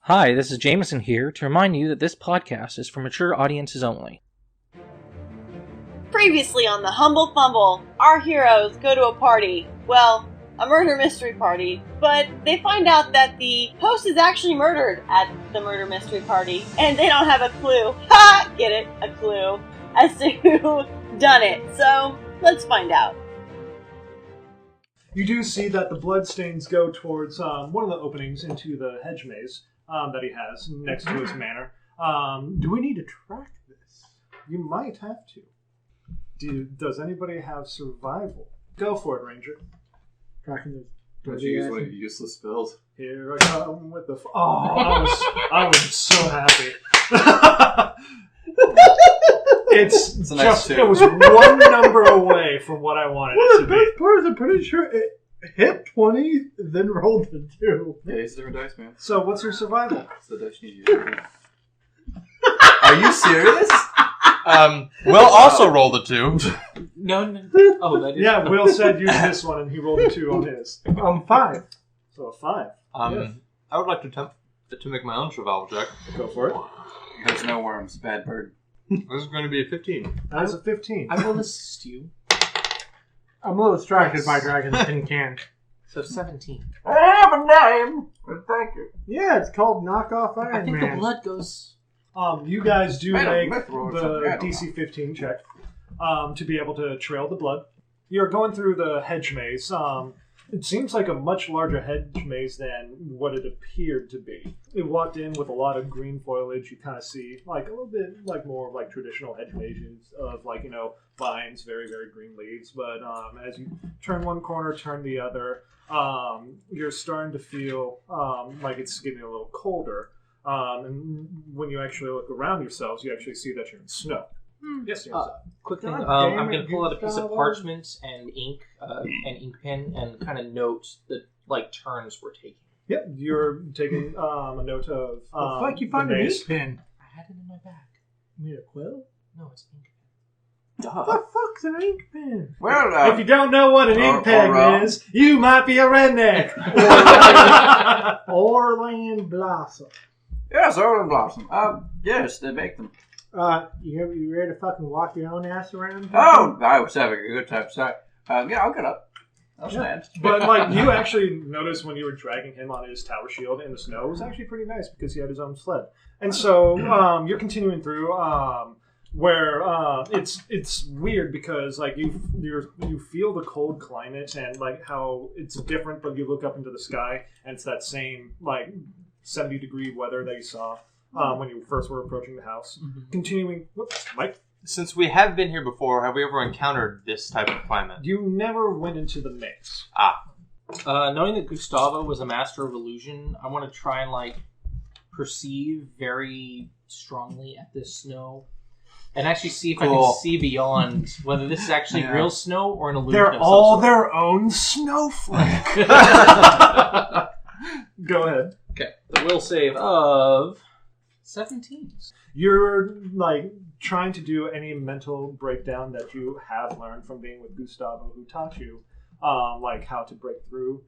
Hi, this is Jameson here to remind you that this podcast is for mature audiences only. Previously on the Humble Fumble, our heroes go to a party. Well, a murder mystery party. But they find out that the host is actually murdered at the murder mystery party. And they don't have a clue. Ha! Get it? A clue. As to who done it. So, let's find out. You do see that the bloodstains go towards one of the openings into the hedge maze that he has next to his manor. Do we need to track this? You might have to. Does anybody have survival? Go for it, Ranger. Tracking Don't you use one of your useless spells? Here I come with the... I was so happy. It's a nice just... tip. It was one number away from what I wanted it to the be. best part is I'm pretty sure it hit 20, then rolled the 2. Yeah, use different dice, man. So what's your survival? It's the dice you use. Are you serious? Will also roll the 2. No. Oh, that is... Yeah, Will said use this one, and he rolled a 2 on his. 5. So a 5. I would like to attempt to make my own survival check. Go for it. There's no worms. Bad bird. This is going to be a 15. That's a 15. I will assist you. I'm a little distracted by dragons tin can. So 17. I have a name! Thank you. Yeah, it's called Knockoff Iron I think Man. the blood goes... You guys do I don't make know. the DC 15 check to be able to trail the blood. You're going through the hedge maze. It seems like a much larger hedge maze than what it appeared to be. It walked in with a lot of green foliage. You kind of see like a little bit like more of like traditional hedge mazes of like, vines, very, very green leaves. But as you turn one corner, turn the other, you're starting to feel like it's getting a little colder. And when you actually look around yourselves, you actually see that you're in snow. Yes, yes. Quick thing, God I'm damn it, going to pull out a piece of Gustavo. parchment and ink, an ink pen, and kind of note the turns we're taking. Yep, you're taking a note of. The fuck you the find an maze. ink pen? I had it in my bag. You mean a quill? No, it's ink. What the fuck's an ink pen? Well, If you don't know what an ink pen is, you might be a redneck. Orland Blossom. yes, Orland Blossom. Yes, they make them. You ready to fucking walk your own ass around? Oh, I was having a good time. Sorry. Yeah, I'll get up. I'll stand. But you actually noticed when you were dragging him on his tower shield in the snow, it was actually pretty nice because he had his own sled. And so you're continuing through where it's weird because like you feel the cold climate and like how it's different, but you look up into the sky and it's that same like 70-degree weather that you saw when you first were approaching the house. Mm-hmm. Continuing, whoops, Mike. Since we have been here before, have we ever encountered this type of climate? You never went into the maze. Knowing that Gustavo was a master of illusion, I want to try and perceive very strongly at this snow and actually see if I can see beyond whether this is actually real snow or an illusion. They're of all some sort. their own snowflake. Go ahead. Okay, the will save of 17. You're trying to do any mental breakdown that you have learned from being with Gustavo, who taught you how to break through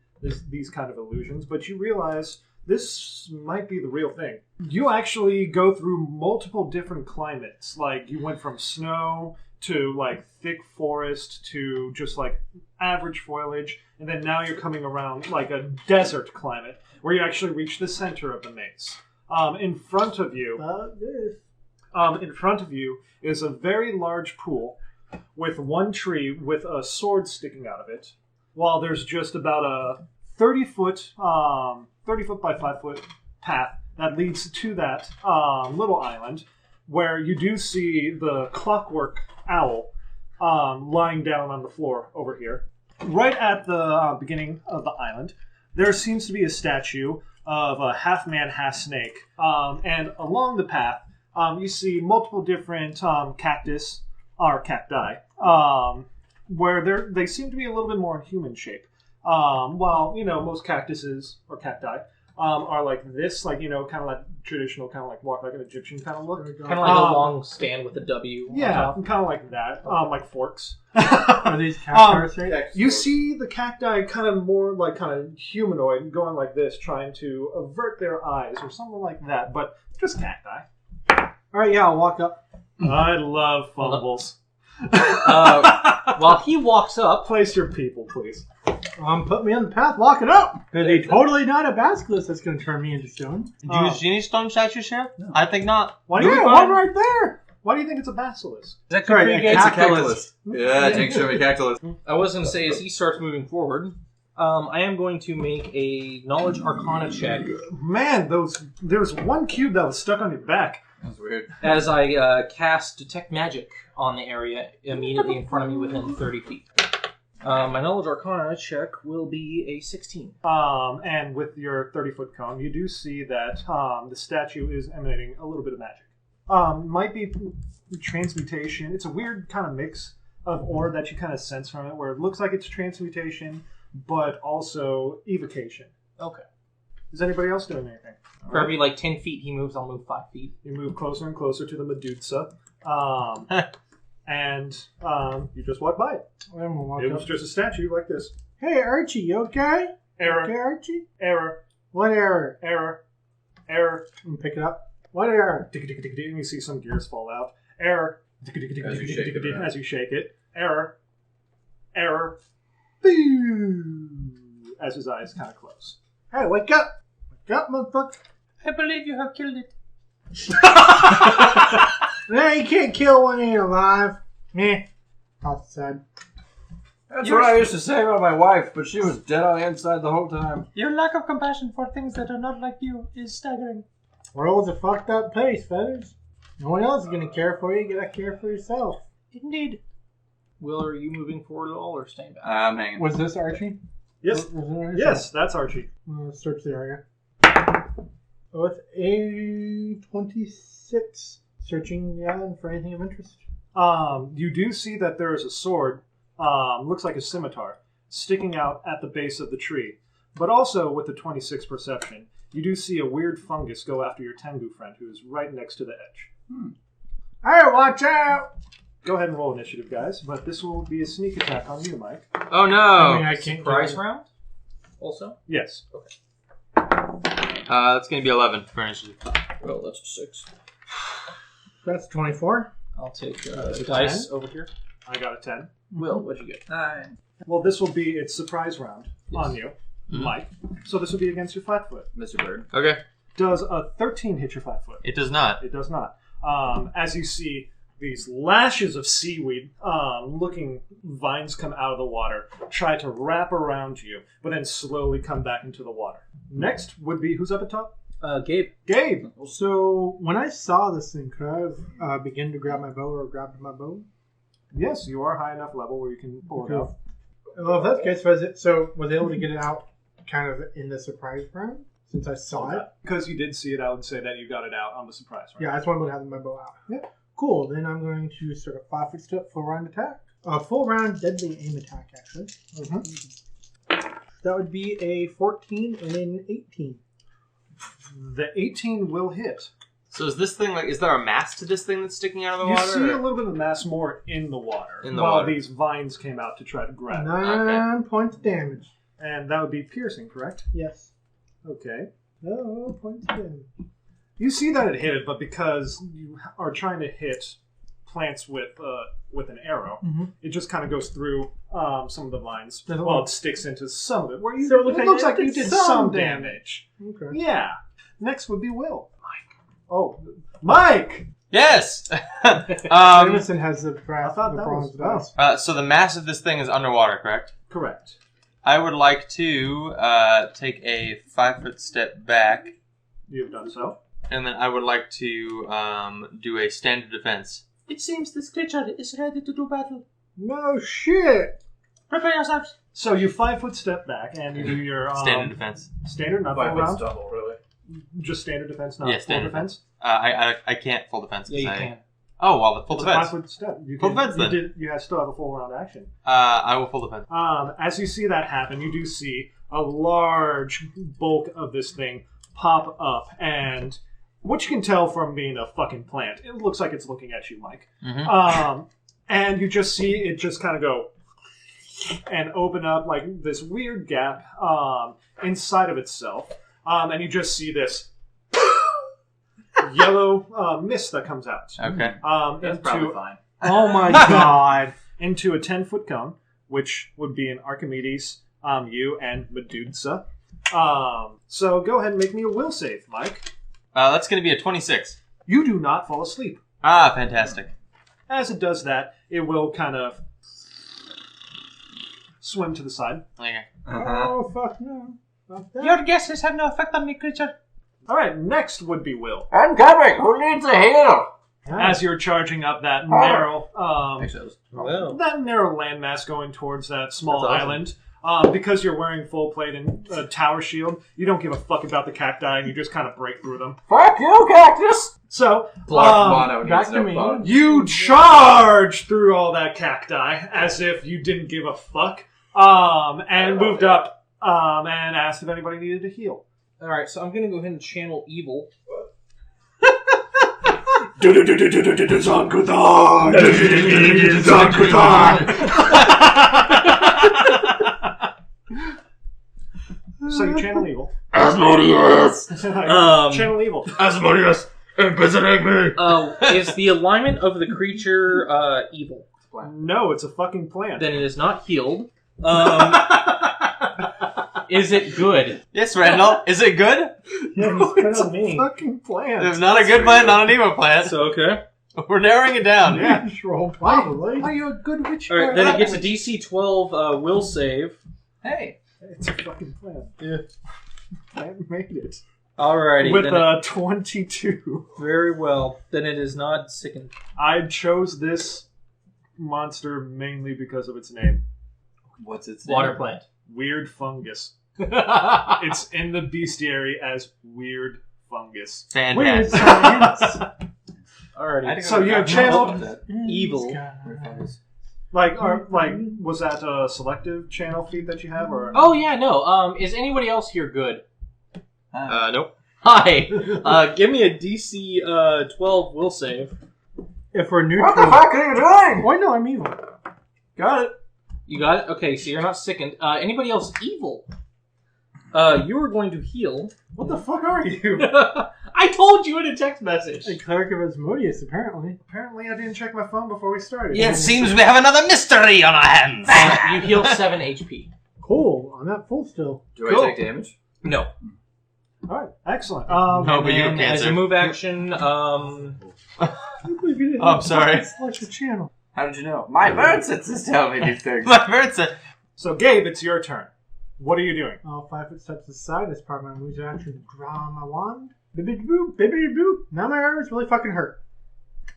these kind of illusions, but you realize this might be the real thing. You actually go through multiple different climates. Like you went from snow to thick forest to just average foliage, and then now you're coming around a desert climate where you actually reach the center of the maze. In front of you is a very large pool with one tree with a sword sticking out of it, while there's just about a 30-foot by 5-foot path that leads to that little island, where you do see the clockwork owl lying down on the floor over here. Right at the beginning of the island, there seems to be a statue of a half-man, half-snake. And along the path, you see multiple different cactus, or cacti, where they seem to be a little bit more in human shape. While, most cactuses, or cacti, are like this, like, you know, kind of like traditional, kind of like walk like an Egyptian kind of look. Kind of like a long stand with a W. Yeah, kind of like that, like forks. Are these cacti shapes? You see the cacti kind of more like kind of humanoid, going like this, trying to avert their eyes or something like that, but just cacti. All right, yeah, I'll walk up. I love fumbles. While he walks up, Place your people, please. Put me on the path, lock it up. Because he's totally not a basilisk that's going to turn me into stone. Do you see any stone statues here? No. I think not. Why do you one right there. Why do you think it's a basilisk? It's Sorry, a Cactus. Yeah, take show me cactus. I was going to say, as he starts moving forward, I am going to make a Knowledge Arcana check Man, there's one cube that was stuck on your back. That's weird. as I cast Detect Magic on the area immediately in front of me within 30 feet. My Knowledge Arcana check will be a 16. And with your 30-foot cone, you do see that the statue is emanating a little bit of magic. Might be transmutation. It's a weird kind of mix of aura that you kind of sense from it, where it looks like it's transmutation, but also evocation. Okay. Is anybody else doing anything? For every 10 feet he moves, I'll move 5 feet. You move closer and closer to the Medusa. And you just walk by it. I'm gonna walk It up. was just a statue like this. Hey, Archie, you okay? Error. Okay, Archie? Error. What error? Error. Error. I'm gonna pick it up. What error? And you see some gears fall out. Error. As you shake it around. As you shake it. Error. Error. As his eyes kind of close. Hey, wake up! Wake up, motherfucker! I believe you have killed it. No, you can't kill one ain't alive. Meh. That's sad. That's what I used to say about my wife, but she was dead on the inside the whole time. Your lack of compassion for things that are not like you is staggering. World's a fucked up place, Feathers. No one else is gonna care for you. You gotta care for yourself. Indeed. Will, are you moving forward at all or staying back? I'm hanging. Was this Archie? Yes. Was it Archie? Yes, that's Archie. Search the area. With a 26. Searching the island for anything of interest. You do see that there is a sword, looks like a scimitar, sticking out at the base of the tree. But also, with the 26 perception, you do see a weird fungus go after your Tengu friend, who is right next to the edge. Hey, watch out! Go ahead and roll initiative, guys, but this will be a sneak attack on you, Mike. Oh no! I can't Surprise kill round? Also? Yes. That's gonna be 11 for initiative. Well, that's a 6. That's 24. I'll take the dice over here. I got a 10. Will, what'd you get? 9. Well, this will be its surprise round on you, Mike. So this will be against your 5-foot. Mr. Bird. Okay. Does a 13 hit your 5-foot? It does not. It does not. As you see these lashes of seaweed, looking vines come out of the water, try to wrap around you, but then slowly come back into the water. Next would be, who's up at top? Gabe. Gabe! So, when I saw this thing, could I have begin to grab my bow or grab my bow? Yes, you are high enough level where you can pull it out. Well, if that's the case, was I able to get it out kind of in the surprise round? Since I saw it? Because you did see it, I would say that you got it out on the surprise round. Yeah, I just wanted to have my bow out. Yeah. Cool, then I'm going to start a 5-foot step, full round attack. Full round deadly aim attack, actually. That would be a 14 and an 18. The 18 will hit. So is this thing is there a mass to this thing that's sticking out of the You water? see a little bit of mass more in the water. In the while water. these vines came out to try to grab it. 9 points of damage. And that would be piercing, correct? Yes. Okay. 9 points of damage. You see that it hit it, but because you are trying to hit plants with an arrow, it just kind of goes through some of the vines. Well, it sticks into some of it. Where you, So it looks like you did some damage. Okay. Yeah. Next would be Will. Mike. Oh, Mike! Yes! Jameson has the brass, I thought the that bronze was- dice. So the mass of this thing is underwater, correct? Correct. I would like to take a 5-foot step back, You have done so. and then I would like to do a standard defense. It seems this creature is ready to do battle. No shit! Prepare yourselves. So you 5-foot step back and you do your Standard defense. standard, not full round. double, really. Just standard defense, not Yeah, full standard defense. I can't full defense. Yeah, you 'cause can. Oh, well, the full It's a defense. 5-foot step. You Full can, defense, then. You still have a full round action. I will full defense. As you see that happen, you do see a large bulk of this thing pop up, and what you can tell from being a fucking plant, it looks like it's looking at you, Mike. Mm-hmm. And you just see it just kind of go and open up like this weird gap inside of itself, and you just see this yellow mist that comes out. Okay. That's probably fine. Oh my god. Into a 10-foot cone, which would be an Archimedes, you, and Medusa. So go ahead and make me a will save, Mike. That's going to be a 26. You do not fall asleep. Ah, fantastic. As it does that, it will kind of swim to the side. Okay. Oh, fuck no. Fuck that. Your guesses have no effect on me, creature. All right, next would be Will. I'm coming. Who needs a heal? As you're charging up that narrow, Well, narrow landmass going towards that small That's awesome. island, because you're wearing full plate and a tower shield, you don't give a fuck about the cacti, and you just kind of break through them. Fuck you, cactus! So, Blarf Mano needs back to no me. fun. you charge through all that cacti as if you didn't give a fuck, and moved up, and asked if anybody needed to heal. alright, so I'm gonna go ahead and channel evil. So you channel evil. Asmodeus! Channel evil. Asmodeus! Imprisoning me! Is the alignment of the creature evil? No, it's a fucking plant. Then it is not healed. Is it good? Yes, Randall. Is it good? Yeah, No, he's it's good a on me. fucking plant. It's not a good plant, not an evil plant. So, okay. We're narrowing it down. Yeah. Roll probably. Are you a good witch? Alright, then it gets a DC 12 will save. Hey. It's a fucking plant. Yeah. Plant made it. Alrighty. With then a 22. very well. Then it is not sickened. I chose this monster mainly because of its name. What's its Water name? plant. Weird fungus. It's in the bestiary as weird fungus. Weird Fantastic. science. Alrighty. So you have channeled Evil. was that a selective channel feed that you have, or? Oh, yeah, no. Is anybody else here good? Nope. Hi. Give me a DC 12 will save. If we're neutral. What the fuck are you doing? Why no, I'm evil. Got it. You got it? Okay, so you're not sickened. Anybody else evil? You are going to heal. What the fuck are you? I told you in a text message. A cleric of Asmodeus, apparently. Apparently, I didn't check my phone before we started. It seems we have another mystery on our hands. You heal 7 HP. Cool. I'm at full still. Do Cool. I take damage? No. All right. Excellent. No, but you And have as a cancer. move action, I'm sorry. Select your channel. How did you know? My bird senses tell me these things. My bird said, So, Gabe, it's your turn. What are you doing? I'll 5 foot steps aside as part of my moves action. Draw my wand. Bibbidi boop, bibbidi boop. Now my arms really fucking hurt.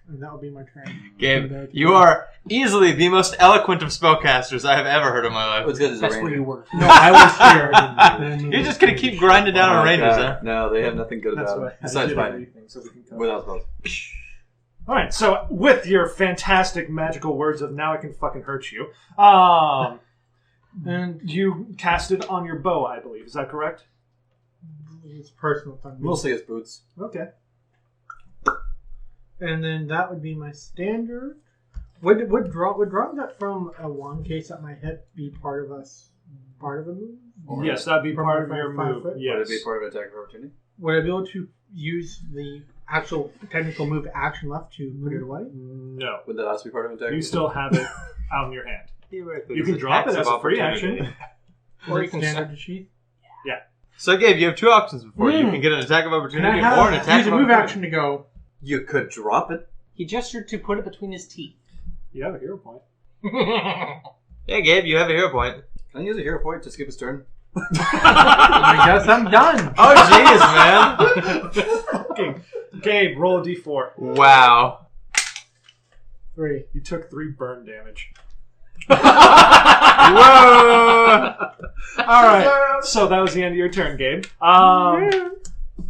And that will be my turn. Gabe, you are easily the most eloquent of spellcasters I have ever heard in my life. What's good as a that's where ranger? you were. No, I was here. You're just gonna keep grinding down on rangers, God. huh? No, they have nothing good That's about why it. I Besides did fighting. everything so we can cover. Without spells. All right. So, with your fantastic magical words of "now I can fucking hurt you," and you cast it on your bow, I believe. Is that correct? It's personal time. Mostly his boots. Okay. And then that would be my standard. Would drawing that from a wand case at my hip be part of a move? Or Yes, that'd be From part of five- your 5 move. foot? Would Yes. it be part of an attack of opportunity? Would I be able to use the actual technical move action left to put it away? No. Would that also be part of an attack? You still have it out in your hand. Theoretically, You there's can drop it attacks as of a free opportunity. action. Or Is you it can standard to sheath? So, Gabe, you have two options before you. You can get an attack of Can I opportunity or an attack use of a move opportunity. action to go? You could drop it. He gestured to put it between his teeth. You have a hero point. Yeah, Gabe, you have a hero point. Can I use a hero point to skip his turn? I guess I'm done. Oh, jeez, man. Okay. Gabe, roll a d4. Wow. 3. You took 3 burn damage. Whoa! All right. So that was the end of your turn, Gabe.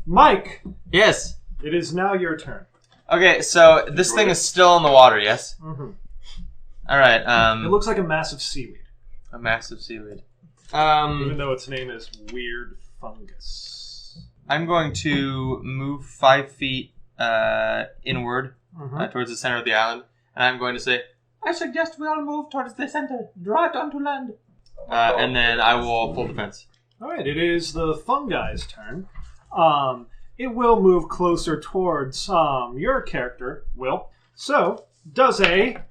Mike, Yes. it is now your turn. Okay, so this thing is still in the water, yes? Mm-hmm. Alright, It looks like a massive seaweed. a massive seaweed. Even though its name is Weird Fungus. I'm going to move 5 feet inward towards the center of the island, and I'm going to say, I suggest we all move towards the center. Draw it onto land. And then I will full defense. Alright, it is the fungi's turn. It will move closer towards your character, Will. So, does an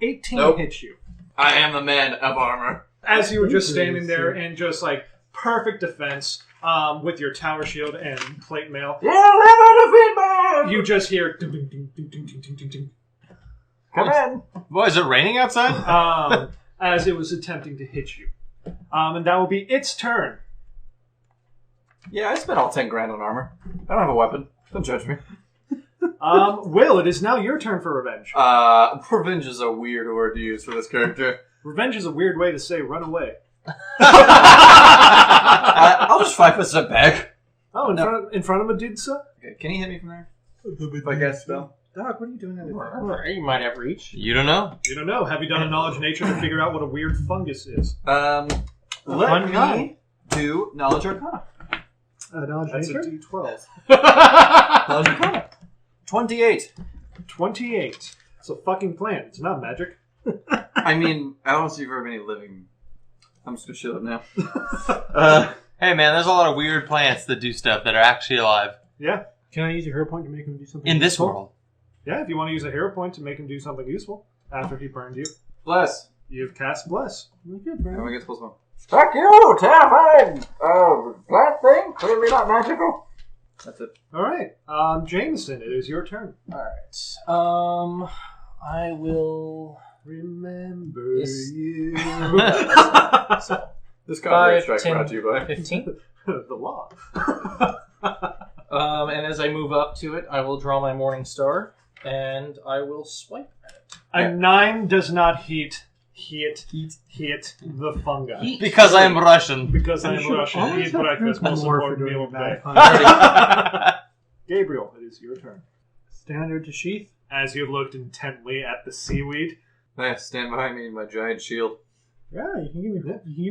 18 hit you? I am a man of armor. As you were just standing there in just like perfect defense with your tower shield and plate mail, you just hear ding, ding, ding, ding, ding, ding, ding, ding. Come in. Boy, is it raining outside? As it was attempting to hit you. And that will be its turn. Yeah, I spent all 10 grand on armor. I don't have a weapon. Don't judge me. Will, it is now your turn for revenge. Revenge is a weird word to use for this character. Revenge is a weird way to say run away. I'll just 5 foot step back. Oh, in front of Medusa? Okay, can he hit me from there? If I guess spell. Doc, what are you doing at Or you might have reach. You don't know. You don't know. Have you done a knowledge nature to figure out what a weird fungus is? Let me do Knowledge Arcana. Knowledge That's nature? a D12. Knowledge Arcana. 28. 28. It's a fucking plant. It's not magic. I mean, I don't see very many living. I'm just gonna shut up now. Hey man, there's a lot of weird plants that do stuff that are actually alive. Yeah. Can I use a hero point to make him do something In this useful? world. Yeah, if you want to use a hero point to make him do something useful after he burned you, Bless. you've cast Bless. Good, Brian. Everyone gets plus 1. Fuck you! Terrifying! Plant thing? Clearly not magical. That's it. Alright. Jameson, it is your turn. Alright. I will... Remember Yes. you. This copyright 5, strike 10, brought to you by 15. The law. And as I move up to it, I will draw my Morning Star, and I will swipe at it. A 9 does not hit the fungi. Because I am Russian. Because I am should Russian. always Eat have breakfast, drink most more important for meal doing of the day. bad. Gabriel, it is your turn. Standard to sheath. As you looked intently at the seaweed, Nice. Stand behind me in my giant shield. Yeah, you can give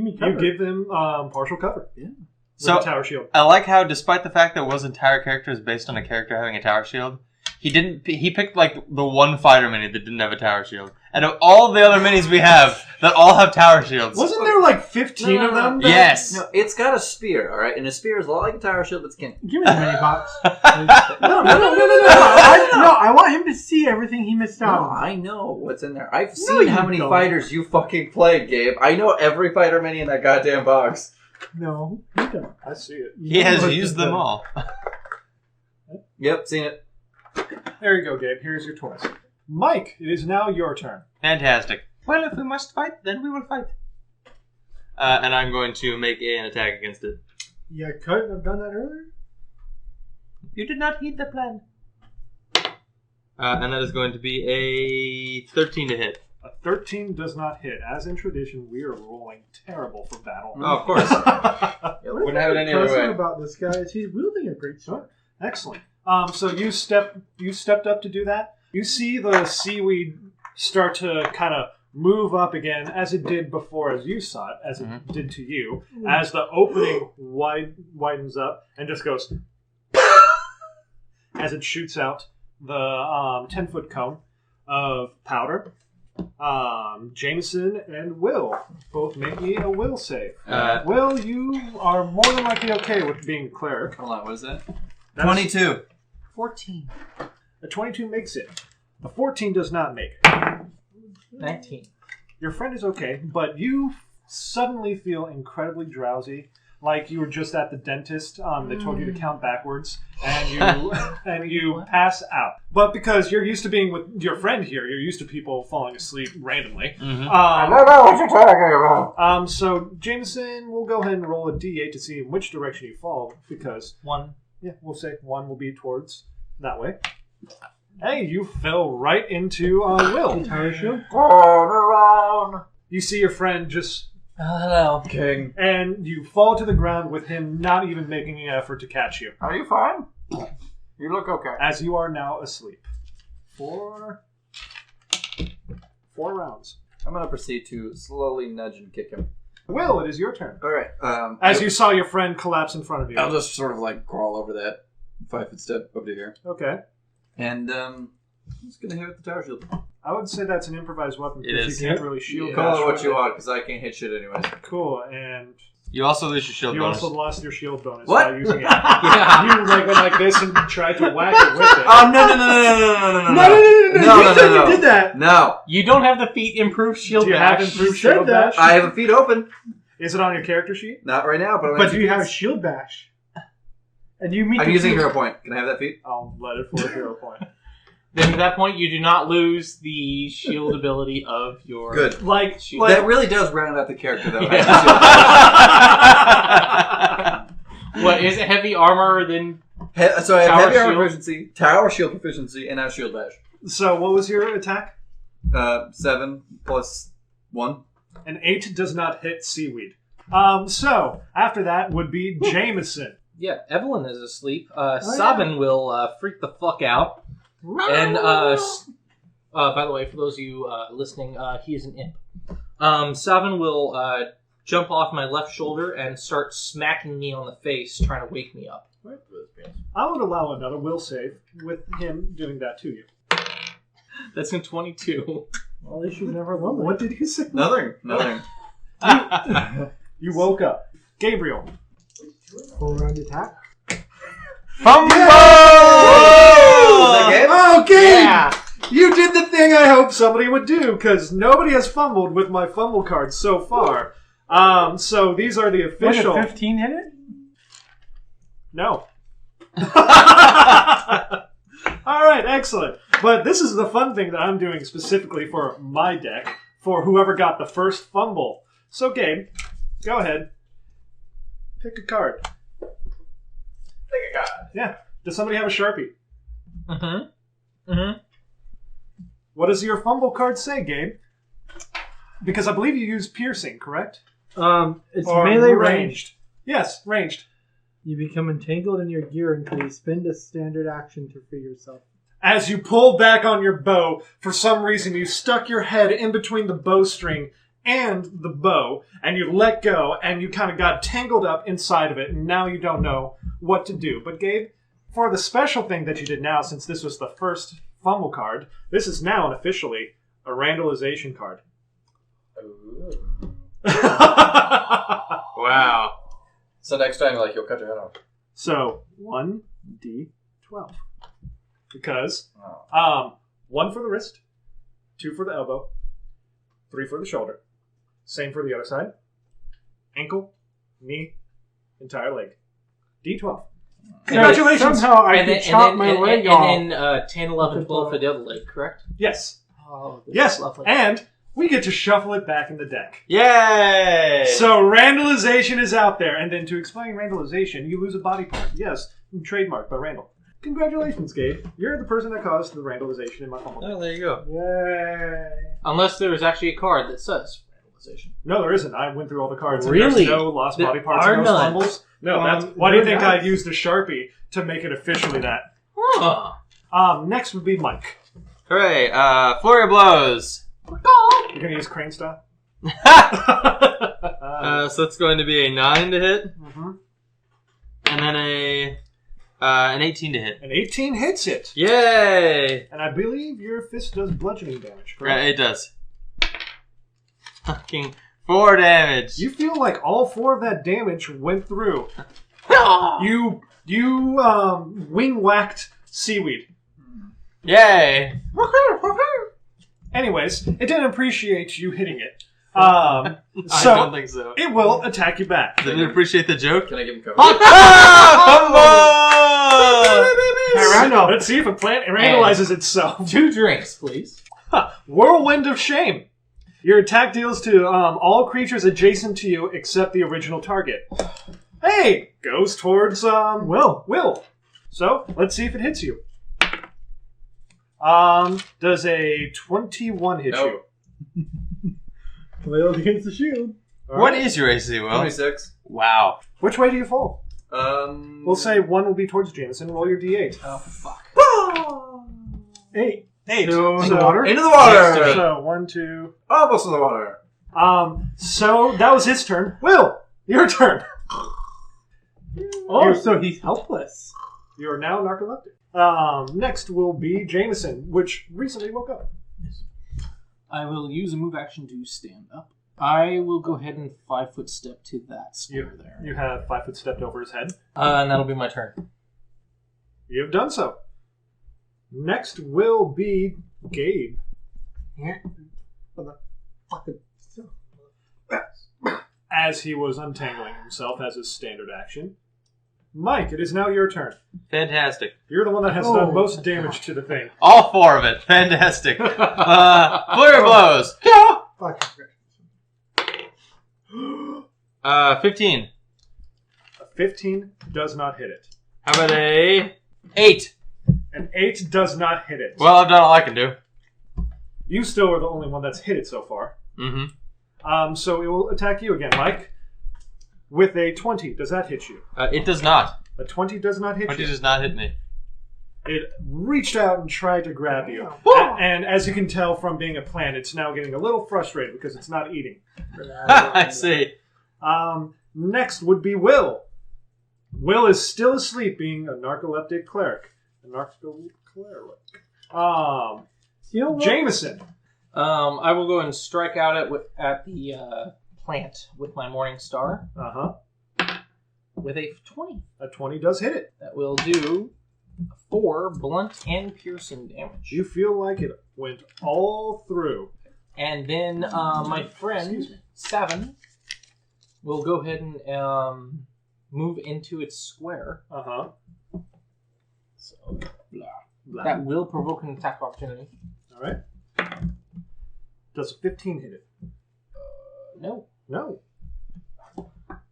me cover. you give them partial cover. Yeah. With So a tower shield. I like how, despite the fact that Will's entire character is based on a character having a tower shield, he picked like the one fighter mini that didn't have a tower shield. And of all the other minis we have that all have tower shields. Wasn't there like 15 of them? Yes. No, it's got a spear, alright? And a spear is a lot like a tower shield that's skin. Give me the mini box. No. I want him to see everything he missed out No, on. I know what's in there. I've No, seen you how many don't. fighters you fucking played, Gabe. I know every fighter mini in that goddamn box. No, you don't. I see it. He has Look used at them all. Yep, seen it. There you go, Gabe. Here's your toys. Mike, it is now your turn. Fantastic. Well, if we must fight, then we will fight. And I'm going to make an attack against it. You couldn't have done that earlier? You did not heed the plan. And that is going to be a 13 to hit. A 13 does not hit. As in tradition, we are rolling terrible for battle. Oh, of course. Wouldn't have it any other Impressive way. about this guy is he's wielding a great sword. Excellent. So you stepped up to do that. You see the seaweed start to kind of move up again, as it did before, as you saw it, as it did to you, as the opening widens up and just goes as it shoots out the 10-foot cone of powder. Jameson and Will both make me a will save. Will, you are more than likely okay with being a cleric. Hold on, what is that? That's 22. 14. A 22 makes it. A 14 does not make it. 19. Your friend is okay, but you suddenly feel incredibly drowsy, like you were just at the dentist. They told you to count backwards, and you pass out. But because you're used to being with your friend here, you're used to people falling asleep randomly. I don't know what you're talking about. So Jameson, we'll go ahead and roll a d8 to see in which direction you fall, because 1. yeah, we'll say 1 will be towards that way. Hey, you fell right into Will. Tower shield. Turn around. You see your friend just... Hello. King. And you fall to the ground with him not even making an effort to catch you. Are you fine? You look okay. As you are now asleep. 4 rounds. I'm going to proceed to slowly nudge and kick him. Will, it is your turn. All right. As you saw your friend collapse in front of you. I'll just sort of like crawl over that 5-foot step over to here. Okay. And I'm just going to hit with the tower shield. I would say that's an improvised weapon It because is. you can't really shield Call bash it what with you it. want, because I can't hit shit anyways. Cool, and You also lose your shield you bonus. also lost your shield bonus What? by using it. Yeah. You went like this and tried to whack it with it. Oh, no. You did that. No. You don't have the feat improved shield Do you have bash. improved said shield that. bash? I have a feet open. Is it on your character sheet? Not right now, but I'm But do you have a shield bash? And you meet I'm the using shield- hero point. Can I have that feat? I'll let it for a hero point. Then at that point, you do not lose the shield ability of your Good. Like, shield. That really does round out the character, though. Yeah. What is it? Heavy armor? Then So I have Tower heavy armor shield. proficiency, tower shield proficiency, and now shield bash. so what was your attack? 7 plus 1. An 8 does not hit seaweed. So after that would be Jameson. yeah, Evelyn is asleep. Sabin will freak the fuck out. And by the way, for those of you listening, he is an imp. Sabin will jump off my left shoulder and start smacking me on the face, trying to wake me up. I would allow another will save with him doing that to you. That's in 22. Well, at least you've never won. What did you say? Nothing. You woke up. Gabriel. Full round attack. Fumble! Oh, Gabe! Yeah! You did the thing I hoped somebody would do, because nobody has fumbled with my fumble cards so far. So these are the official... What, a 15 hit it? No. All right, excellent. But this is the fun thing that I'm doing specifically for my deck, for whoever got the first fumble. So, Gabe, go ahead. Pick a card. Pick a card. Yeah. Does somebody have a Sharpie? Mm-hmm. Mm-hmm. What does your fumble card say, Gabe? Because I believe you use piercing, correct? It's Or melee ranged. Yes, ranged. You become entangled in your gear until you spend a standard action to free yourself. As you pull back on your bow, for some reason you stuck your head in between the bowstring and the bow, and you let go, and you kind of got tangled up inside of it, and now you don't know what to do. But Gabe, for the special thing that you did now, since this was the first fumble card, this is now officially a randallization card. Wow. So next time, like, you'll cut your head off. So, 1d12. Because, Oh. 1 for the wrist, 2 for the elbow, 3 for the shoulder, same for the other side, ankle, knee, entire leg. D12. Congratulations! Somehow I could chop my leg off. And then 10, 11, 12 for the other leg, correct? Yes. Oh, this Yes, is lovely. and we get to shuffle it back in the deck. Yay! So randallization is out there, and then to explain randallization, you lose a body part. Yes, trademarked by Randall. Congratulations, Gabe. You're the person that caused the randallization in my fumble. Oh, there you go. Yay. Unless there is actually a card that says randallization. No, there isn't. I went through all the cards. Really? And there's no lost There body parts are and no none. fumbles. No, why do you think nice. I used a Sharpie to make it officially that? Huh. Next would be Mike. Hooray. Flurry of blows. You're going to use Crane style? So it's going to be a 9 to hit, Mhm. and then an 18 to hit. An 18 hits it. Yay! And I believe your fist does bludgeoning damage, Yeah, correct? it does. Fucking 4 damage. You feel like all 4 of that damage went through. You wing whacked seaweed. Yay! Anyways, it didn't appreciate you hitting it. I don't So think so. it will attack you back. Did it appreciate the joke? Can I give him cover? Hey, Randall. Let's see if a plant randallizes itself. 2 drinks, please. Whirlwind of Shame. Your attack deals to all creatures adjacent to you except the original target. Hey! Goes towards Will. So, let's see if it hits you. Does a 21 hit Nope. you? Flailed against the shield. All What right. is your AC, Will? 26. Wow. Which way do you fall? We'll Say 1 will be towards Jameson. Roll your d8. Oh, fuck. 8. So, So- water. Into the water! So, 1, 2... Almost in the water. So that was his turn. Will, your turn. Oh, so he's helpless. You are now narcoleptic. Next will be Jameson, which recently woke up. I will use a move action to stand up. I will go ahead and 5-foot step to that square there. You have 5-foot stepped over his head. And that'll be my turn. You have done so. Next will be Gabe. As he was untangling himself as his standard action. Mike, it is now your turn. Fantastic. You're the one that has done most damage to the thing. All 4 of it. Fantastic. Flurry blows. 15. A 15 does not hit it. How about a 8? An 8 does not hit it. Well, I've done all I can do. You still are the only one that's hit it so far. Mm-hmm. So it will attack you again, Mike. With a 20. Does that hit you? It does not. A 20 does not hit 20 you. does not hit me. It reached out and tried to grab you. And as you can tell from being a plant, it's now getting a little frustrated because it's not eating. I see. Next would be Will. Will is still asleep, being a narcoleptic cleric. Jameson. I will go and strike out at the plant with my Morning Star. With a 20. A 20 does hit it. That will do 4 blunt and piercing damage. You feel like it went all through. And then my friend, 7, will go ahead and move into its square. So, blah. That will provoke an attack opportunity. Alright. Does a 15 hit it? No. No.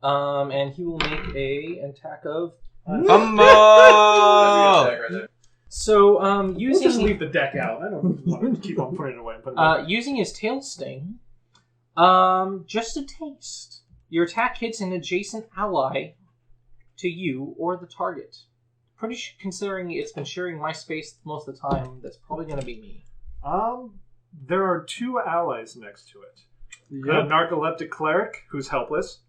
And he will make an attack of... Fumble! So, We'll using... just leave the deck out. I don't want to keep on putting it away. Using his tail sting, just a taste. Your attack hits an adjacent ally to you or the target. Pretty sure, considering it's been sharing my space most of the time, that's probably going to be me. There are 2 allies next to it. A narcoleptic cleric, who's helpless,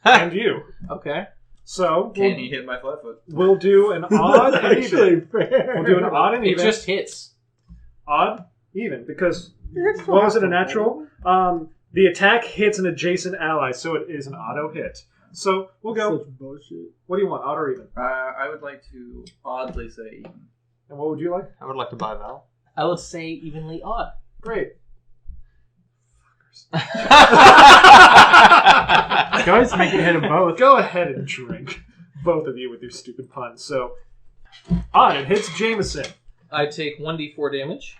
and you. Okay. So, Can he hit my flat foot? we'll do an odd and even. We'll do an odd and It even. just hits. Odd, even, because what was it, a natural? The attack hits an adjacent ally, so it is an auto hit. So we'll go. Such bullshit. What do you want, odd or even? I would like to oddly say even. And what would you like? I would like to buy Val. I would say evenly odd. Great. Guys, make it hit them both. Go ahead and drink, both of you, with your stupid puns. So, odd, it hits Jameson. I take 1d4 damage.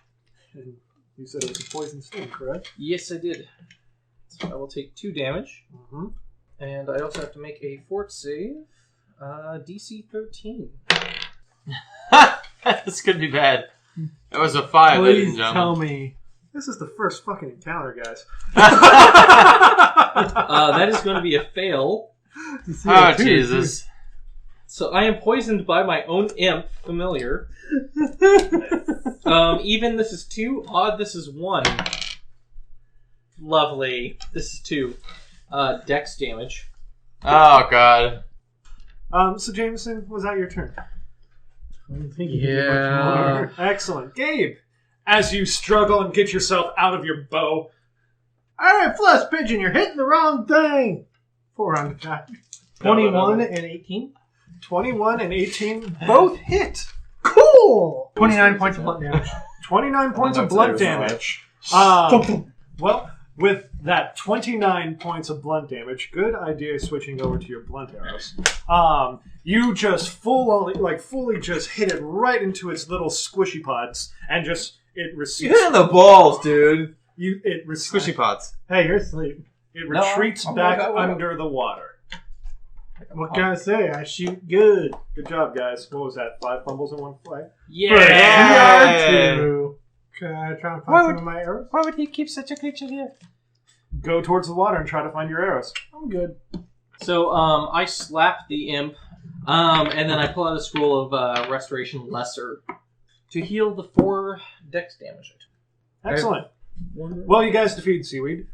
And you said it was a poison sting, correct? Yes, I did. So I will take 2 damage. Mm-hmm. And I also have to make a fort save. DC 13. This could be bad. That was a 5, ladies and Please gentlemen. tell me. This is the first fucking encounter, guys. That is going to be a fail. Oh, Jesus. So I am poisoned by my own imp familiar. Even this is 2. Odd, this is 1. Lovely. This is 2. Dex damage. Oh, God. So Jameson, was that your turn? I don't think you can do much more. Excellent. Gabe, as you struggle and get yourself out of your bow. Alright, Flush Pigeon, you're hitting the wrong thing. 4 on attack. 21 and 18. 21 and 18 both hit. Cool! 29 points of blunt damage. 29 points of blunt damage. Well, with that 29 points of blunt damage, good idea switching over to your blunt arrows. You just fully just hit it right into its little squishy pods, and just it receives. You hit in the balls, dude. Squishy pots. Hey, you're asleep. It retreats back under the water. What can I say? I shoot good. Good job, guys. What was that? 5 fumbles in 1 play? Yeah! Can I try and find some of my arrows? Why would he keep such a creature here? Go towards the water and try to find your arrows. I'm good. So I slap the imp, and then I pull out a scroll of Restoration Lesser to heal the 4 dex damage. Excellent. Well, you guys defeated Seaweed.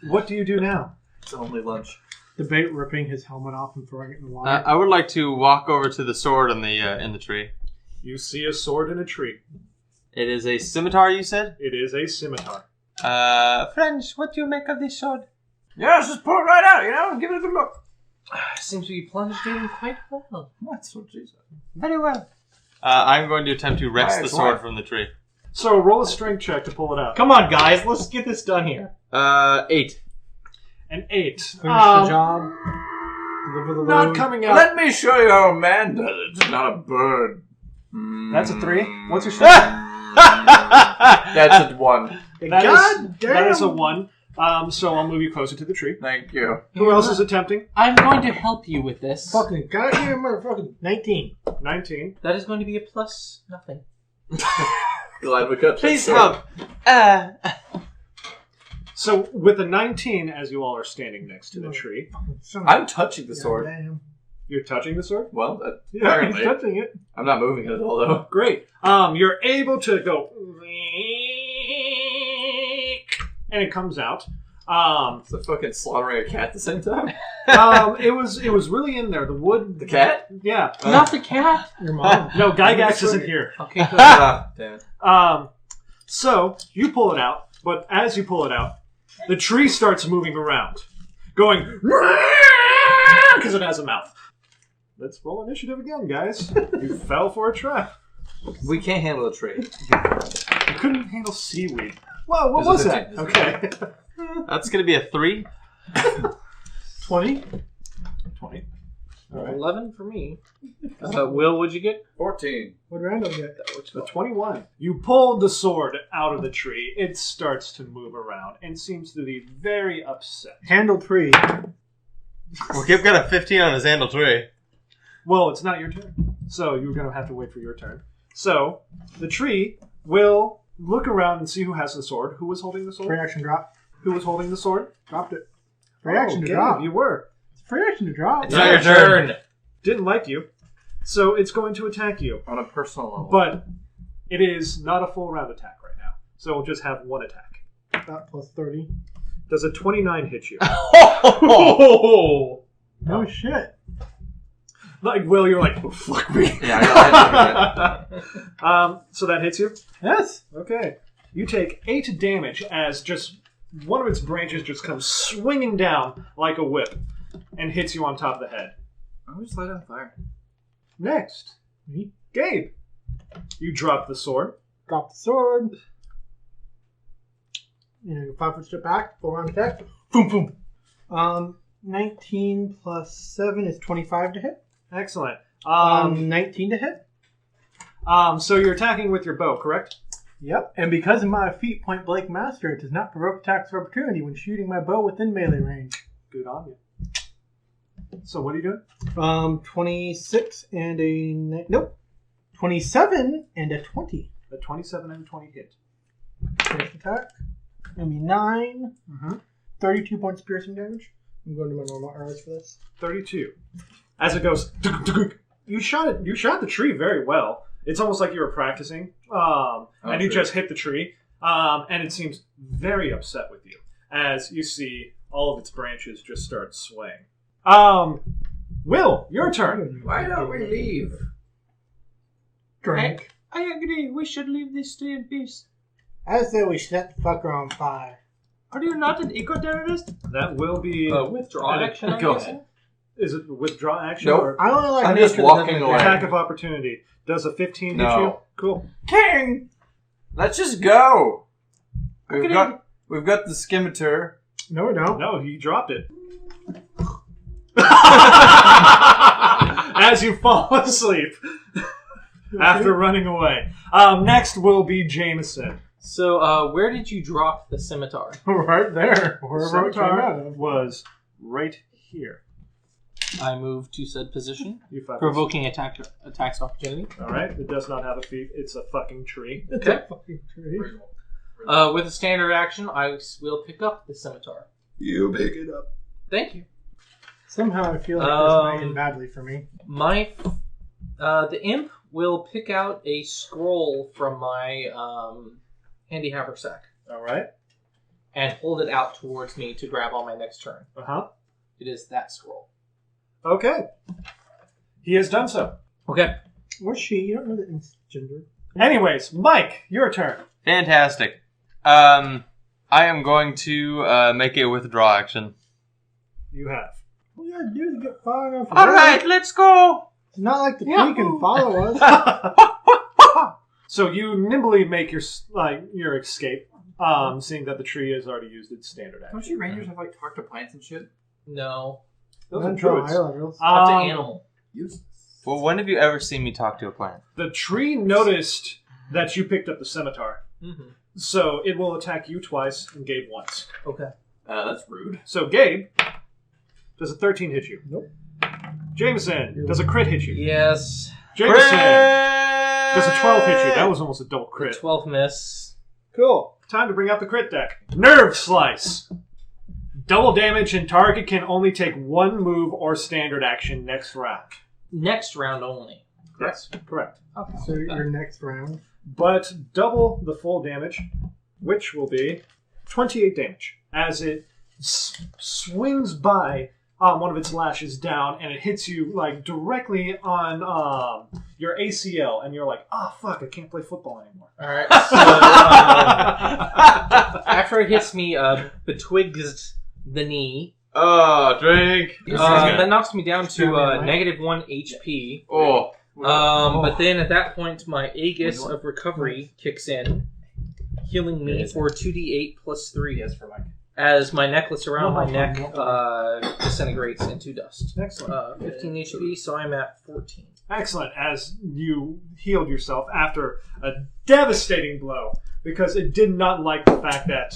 What do you do now? It's only lunch. Debate ripping his helmet off and throwing it in the water. I would like to walk over to the sword in the tree. You see a sword in a tree. It is a scimitar, you said? It is a scimitar. Friends, what do you make of this sword? Yeah, just pull it right out, and give it a good look. Seems to be plunged in quite well. That's what she said. Very well. I'm going to attempt to wrest the sword from the tree. So roll a strength check to pull it out. Come on, guys. Let's get this done here. 8. An 8. Finish the job. Deliver the Not load. coming out. Let me show you how a man does it. It's not a bird. That's a 3. What's your strength? That's a 1. That is a 1. So I'll move you closer to the tree. Thank you. Who else is attempting? I'm going to help you with this. Fucking goddamn motherfucking 19. 19. That is going to be a plus nothing. Glad we cut. Please that help. So with a 19, as you all are standing next to the tree, I'm touching the sword. Damn. you're touching the sword? Well, Yeah, apparently. he's touching it. I'm not moving it at all, though. Great. You're able to go, and it comes out. It's a fucking slaughtering a cat at the same time. It was really in there. The wood. The cat? Yeah. Not the cat. Your mom. No, Gygax isn't here. Okay, good. Damn it. So you pull it out, but as you pull it out, the tree starts moving around, going because it has a mouth. Let's roll initiative again, guys. You fell for a trap. We can't handle a tree. You couldn't handle seaweed. Whoa, what There's was a that? 15. Okay. That's going to be a 3. 20. 20. 11 for me. Will, what'd you get? 14. What did Randall get? The 21. You pulled the sword out of the tree. It starts to move around and seems to be very upset. Handle tree. Well, Kip got a 15 on his handle tree. Well, it's not your turn. So you're going to have to wait for your turn. So the tree will look around and see who has the sword. Who was holding the Free sword? action drop. Who was holding the sword? Dropped it. Free action to Gabe, drop. you were. Free action to drop. It's not your turn. Didn't like you. So it's going to attack you. On a personal level. But it is not a full round attack right now. So it'll just have one attack. That plus 30. Does a 29 hit you? Oh! No shit. Like, Will, you're like, oh, fuck me. Yeah, I got So that hits you? Yes. Okay. You take 8 damage as just one of its branches just comes swinging down like a whip and hits you on top of the head. I'm just light on fire. Next, Me. Gabe. You drop the sword. Drop the sword. 5 foot step back. Full round attack. Boom, boom. 19 plus 7 is 25 to hit. Excellent. 19 to hit. So you're attacking with your bow, correct? Yep. And because of my feat point blank master, it does not provoke attacks of opportunity when shooting my bow within melee range. Good on you. So what are you doing? 26 and a... Nope. 27 and a 20. A 27 and a 20 hit. First attack. Gonna be 9. Mm-hmm. 32 points of piercing damage. I'm going to my normal arrows for this. 32. As it goes, you shot it. You shot the tree very well. It's almost like you were practicing, and you just hit the tree. And it seems very upset with you as you see all of its branches just start swaying. Will, your turn. Why don't we leave? Drink. I agree. We should leave this tree in peace. I say we set the fucker on fire. Are you not an eco-terrorist? That will be Withdraw action, I'm Go guessing? ahead. Is it withdraw action Nope. or I only like I'm just nature walking that doesn't away. attack of opportunity? Does a 15 hit No. you? Cool. King! Let's just go! We've Okay. got the scimitar. No, we don't. No, he dropped it. As you fall asleep after running away. Next will be Jameson. So, where did you drop the scimitar? Right there. Wherever it came out Scimitar of. was right here. I moved to said position, You fuckers. provoking attacks opportunity. All right. It does not have a feet. It's a fucking tree. It's a fucking tree. With a standard action, I will pick up the scimitar. You pick it up. Thank you. Somehow I feel like this might end badly for me. The imp will pick out a scroll from my handy haversack. All right. and hold it out towards me to grab on my next turn. Uh-huh. It is that scroll. Okay. He has done so. Okay. Or she. You don't know the gender. Anyways, Mike, your turn. Fantastic. I am going to make a withdraw action. You have. All you gotta do is get far enough. All right, let's go. It's not like the tree can follow us. So you nimbly make your escape, seeing that the tree has already used its standard action. Don't you rangers have talk to plants and shit? No. Those are Until druids. higher levels. Up to animal. Useless. Well, when have you ever seen me talk to a plant? The tree noticed that you picked up the scimitar, Mm-hmm. so it will attack you twice and Gabe once. Okay. That's rude. So Gabe, does a 13 hit you? Nope. Jameson, does a crit hit you? Yes. Jameson, does a 12 hit you? That was almost a double crit. 12 miss. Cool. Time to bring out the crit deck. Nerve Slice. Double damage and target can only take one move or standard action next round. Next round only. Yes, correct. Okay. So your next round. But double the full damage, which will be 28 damage, as it swings by one of its lashes down, and it hits you directly on your ACL, and you're like, fuck, I can't play football anymore. Alright, so after it hits me, betwixt the knee, Oh, drink. that knocks me down to -1 HP. Oh. But then at that point, my Aegis of Recovery kicks in, healing me for 2d8 plus 3. Yes, for Mike. As my necklace around my neck disintegrates into dust. Excellent. 15 HP, so I'm at 14. Excellent, as you healed yourself after a devastating blow, because it did not like the fact that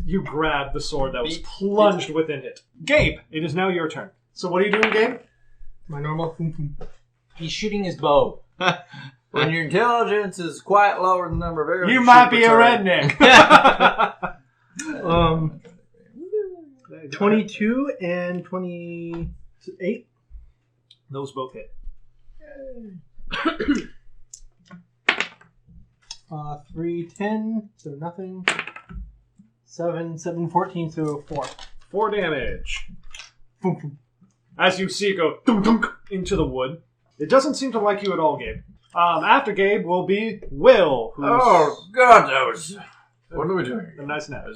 you grabbed the sword that was plunged within it. Gabe, it is now your turn. So what are you doing, Gabe? My normal boom boom. He's shooting his bow. When your intelligence is quite lower than the number of arrows You shoot might be a return. redneck. 22 and 28. Those both hit. 3, 10, so nothing. 7, 14, so 4. 4 damage. Boom, boom. As you see it go dunk, dunk, into the wood. It doesn't seem to like you at all, Gabe. After Gabe will be Will, who's Oh, God, that was... What are we doing? a nice nap.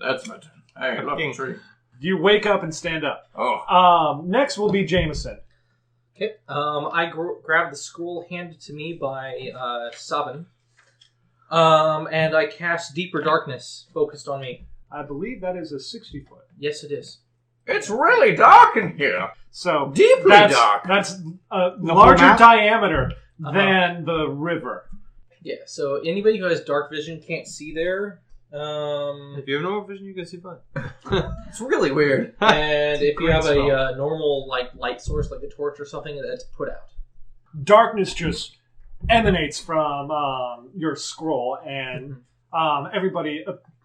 That's my turn. Hey, I love the tree. You wake up and stand up. Oh. Next will be Jameson. Okay. I grab the scroll handed to me by Sabin. And I cast Deeper Darkness, focused on me. I believe that is a 60-foot. Yes, it is. It's really dark in here. So Deeply dark. That's a larger map? diameter than the river. Yeah, so anybody who has dark vision can't see there. If you have no vision, you can see fine. It's really weird. And if you have Great a normal light source, like a torch or something, that's put out. Darkness just emanates from your scroll, and everybody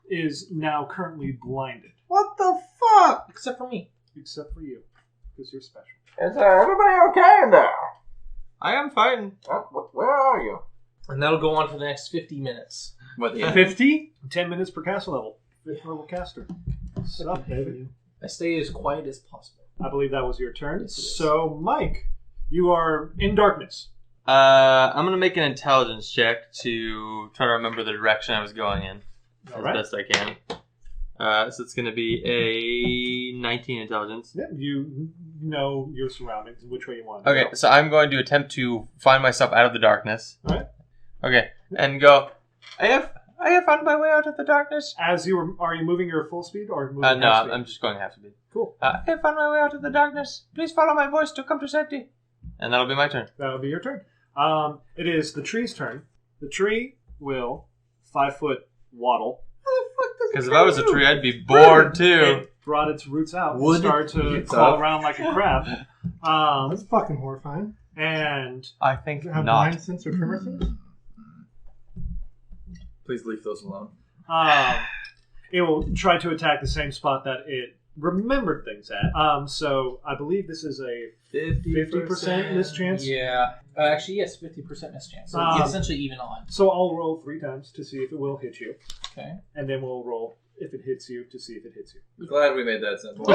is now currently blinded. What the fuck? Except for me. Except for you, because you're special. Is everybody okay in there? I am fine. Where are you? And that'll go on for the next 50 minutes. What the 50? 10 minutes per castle level. 5th level caster. Sup, baby? I stay as quiet as possible. I believe that was your turn. Yes, it is. So, Mike, you are in darkness. I'm gonna make an intelligence check to try to remember the direction I was going in as best I can. So it's gonna be a 19 intelligence. Yeah, you know your surroundings and which way you want to Okay, go. so I'm going to attempt to find myself out of the darkness. Alright. Okay, and go. I have found my way out of the darkness. As you are you moving your full speed or moving No, half speed? I'm just going half speed. Cool. I have found my way out of the darkness. Please follow my voice to come to safety. And that'll be my turn. That'll be your turn. It is the tree's turn. The tree will 5-foot waddle. Because if I was a tree, I'd be bored too. It brought its roots out Would and started to it's crawl up. around like a crab. That's fucking horrifying. And I think Does it have not. blind sense or tremor sense? Please leave those alone. it will try to attack the same spot that it remembered things at. So I believe this is a 50% mischance. Yeah. Actually, yes, 50% mischance. So Um, it's essentially even on. So I'll roll 3 times to see if it will hit you. Okay. And then we'll roll if it hits you to see if it hits you. Glad we made that simple.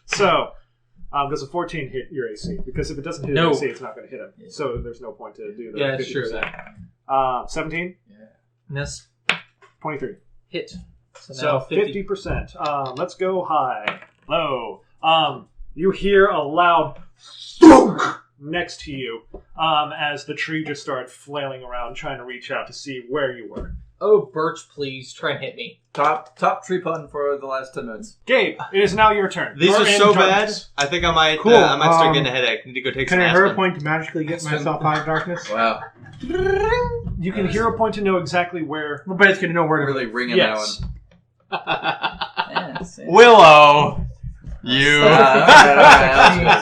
So, does a 14 hit your AC? Because if it doesn't hit your AC, it's not going to hit him. So there's no point to do that. Yeah, that's true. 17? Yeah. Miss. 23. Hit. So 50%. Let's go high. Low. You hear a loud thunk next to you as the tree just started flailing around trying to reach out to see where you were. Oh, Birch, please try and hit me. Top tree pun for the last 10 minutes. Gabe, it is now your turn. These You're are in so darkness. bad. I think I might start getting a headache. Need to go take Can some I hero aspirin. point to magically get myself out of darkness? Wow. You can hero point to know exactly where. But it's going to know where to Really ringing Yes. that one. Yes. Willow! You... That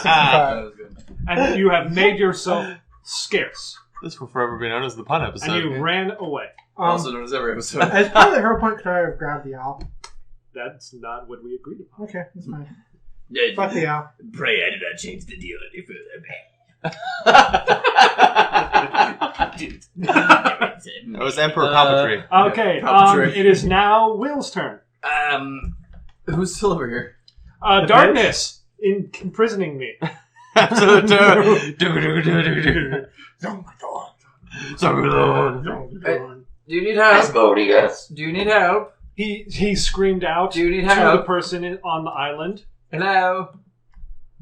was good. And you have made yourself scarce. This will forever be known as the pun episode. And you ran away. Also known as every episode. As part of the hero point, could I have grabbed the owl? That's not what we agreed upon. Okay, that's fine. Yeah, Fuck the owl. pray I do not change the deal any further. That was Emperor Palpatine. Okay, Palpatine. it is now Will's turn. Who's still over here? Darkness imprisoning me. Absolute Do you need help? Do you need help? He screamed out Do you need to the help? person on the island. Hello?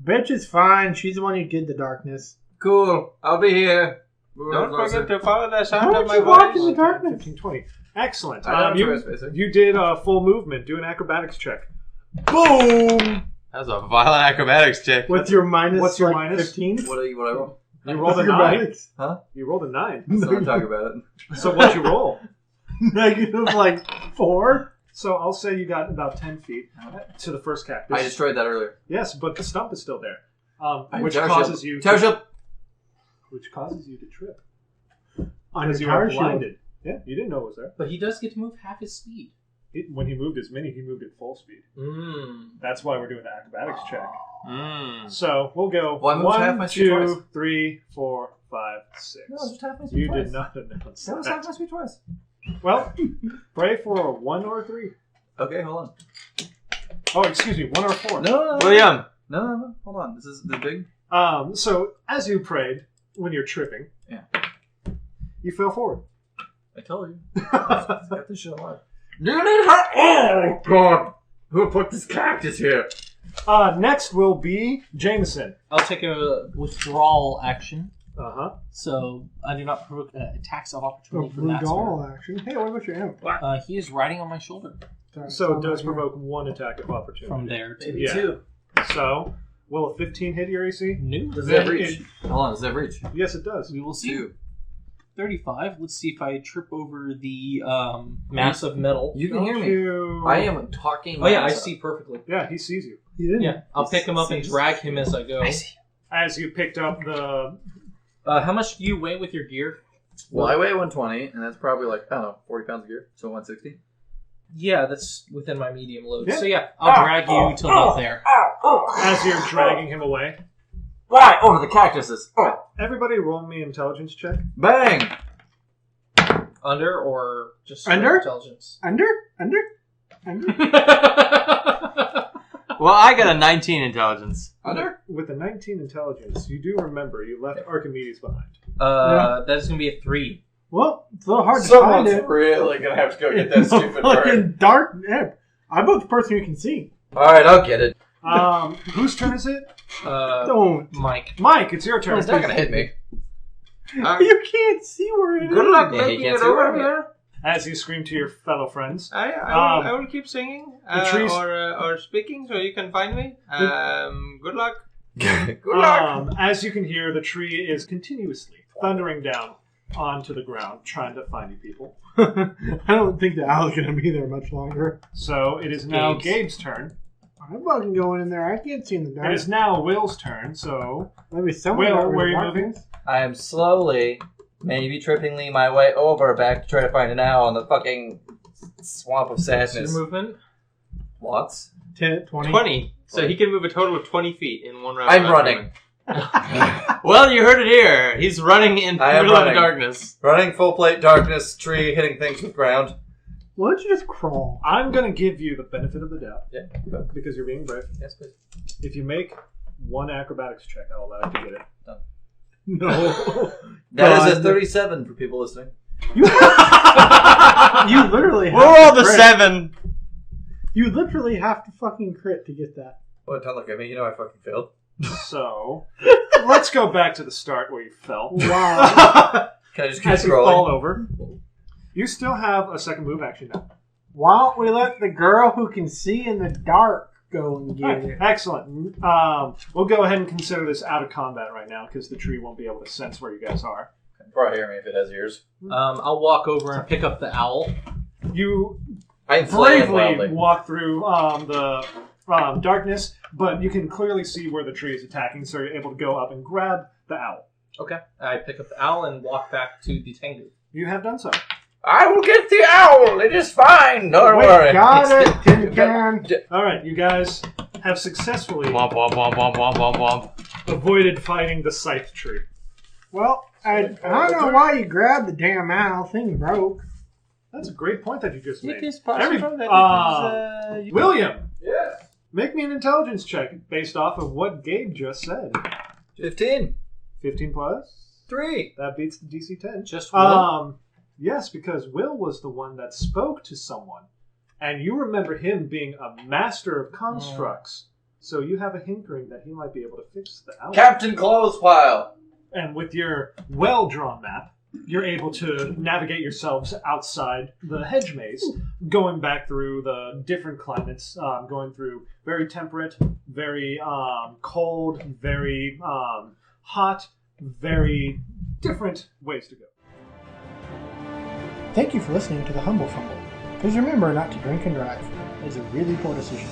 Bitch is fine. She's the one who did the darkness. Cool. I'll be here. Don't forget to follow the sound How of would my you walk in voice. the darkness? 15, 20. Excellent. I know You, I'm spacing. you did full movement. Do an acrobatics check. Boom! That was a violent acrobatics check. What's your minus? What's your like, minus? 15? What I roll? You rolled a 9. Acrobatics. You rolled a 9. Let's not talk about it. So what'd you roll? Negative like 4. So I'll say you got about 10 feet to the first cactus. I destroyed that earlier. Yes, but the stump is still there. Which Tower causes shield. you Tower shield. which causes you to trip. On Because your you are tower shield. blinded. Yeah, you didn't know it was there. But he does get to move half his speed. When he moved his mini, he moved at full speed. That's why we're doing the acrobatics check. So we'll go Well, I moved half my 1, speed 2, twice. 3, 4, 5, 6. No, just half my speed You twice. did not announce That was half my that. speed twice. Well, pray for a 1 or a 3. Okay, hold on. Oh, excuse me, 1 or a 4. No. William! No. Hold on. This is big. So as you prayed, when you're tripping, you fell forward. I told you. Got this shit alive. Do you need help? Oh, God. Who put this cactus here? Next will be Jameson. I'll take a withdrawal action. So I do not provoke attacks of Oh, opportunity from blue that doll action. Hey, what about your imp? He is riding on my shoulder Sorry, So it I'm does not here. provoke 1 attack of opportunity. from there to Maybe Yeah. 2. So, will a 15 hit your AC? new. Does that reach? Hold on. Does that reach? Yes, it does. We will see. 2. 35. Let's see if I trip over the mass of metal. You can hear me. You... I am talking. Oh yeah, I myself. see perfectly. Yeah, he sees you. You didn't. Yeah, I'll pick him up and drag him as I go. I see. As you picked up the... How much do you weigh with your gear? Well, I weigh 120, and that's probably like, I don't know, 40 pounds of gear. So 160. Yeah, that's within my medium load. Yeah. So yeah, I'll drag you to about there. As you're dragging him away. Why? Over the cactuses. Everybody roll me intelligence check. Bang! Under or just Under? intelligence? Under? Well, I got a 19 intelligence. Under? With a 19 intelligence, you do remember you left Archimedes behind. That is going to be a 3. Well, it's a little hard to find Someone's it. really gonna have to go get that stupid bird. Fucking dark imp. I'm both the person who can see. Alright, I'll get it. Whose turn is it? Don't. Mike. Mike, it's your turn. It's not gonna hit me. You can't see where it is. Good luck Yeah, he making can't it see where over I'm here. As you scream to your fellow friends. I will keep singing the trees- or speaking so you can find me. Good luck. Good luck. As you can hear, the tree is continuously thundering down onto the ground, trying to find you people. I don't think the owl's gonna be there much longer. So it is now Gabe's turn. I'm fucking going in there. I can't see in the dark. It is now Will's turn, so... Maybe someone Will, got where are rid you of moving? darkness. I am slowly, maybe trippingly my way over back to try to find an owl in the fucking swamp of What's your sadness. movement? Lots. 10, 20. 20. So he can move a total of 20 feet in one round. I'm running. Well, you heard it here. He's running in the I am middle of the running. darkness. Running full plate darkness, tree, hitting things with ground. Why don't you just crawl? I'm going to give you the benefit of the doubt. Yeah. Because you're being brave. Yes, please. If you make one acrobatics check, I'll allow you to get it. Done. No. That is a 37 for people listening. You literally have We're all to the crit. 7. You literally have to fucking crit to get that. Oh, don't look at me. You know I fucking failed. So, let's go back to the start where you fell. Wow. Can I just keep As you fall scrolling? over, you still have a second move action now. Why don't we let the girl who can see in the dark go and get Alright, it? excellent. We'll go ahead and consider this out of combat right now because the tree won't be able to sense where you guys are. Probably hear me if it has ears. I'll walk over and pick up the owl. You I'm flaying bravely wildly. walk through the darkness, but you can clearly see where the tree is attacking, so you're able to go up and grab the owl. Okay. I pick up the owl and walk back to the Tengu. You have done so. I will get the owl. It is fine. Don't worry. Got it, tin can. All right, you guys have successfully Womp, womp, womp, womp, womp, womp, womp. avoided fighting the scythe tree. Well, I don't know why you grabbed the damn owl. Thing broke. That's a great point that you just made. It is possible that it is... William, Yeah. make me an intelligence check based off of what Gabe just said. 15. 15 plus? 3. That beats the DC 10. Just Will? Yes, because Will was the one that spoke to someone. And you remember him being a master of constructs. So you have a hankering that he might be able to fix the owl. Captain Clothespile. And with your well-drawn map, you're able to navigate yourselves outside the hedge maze, going back through the different climates, going through very temperate, very cold, very hot, very different ways to go. Thank you for listening to The Humble Fumble. Please remember not to drink and drive. It's a really poor decision.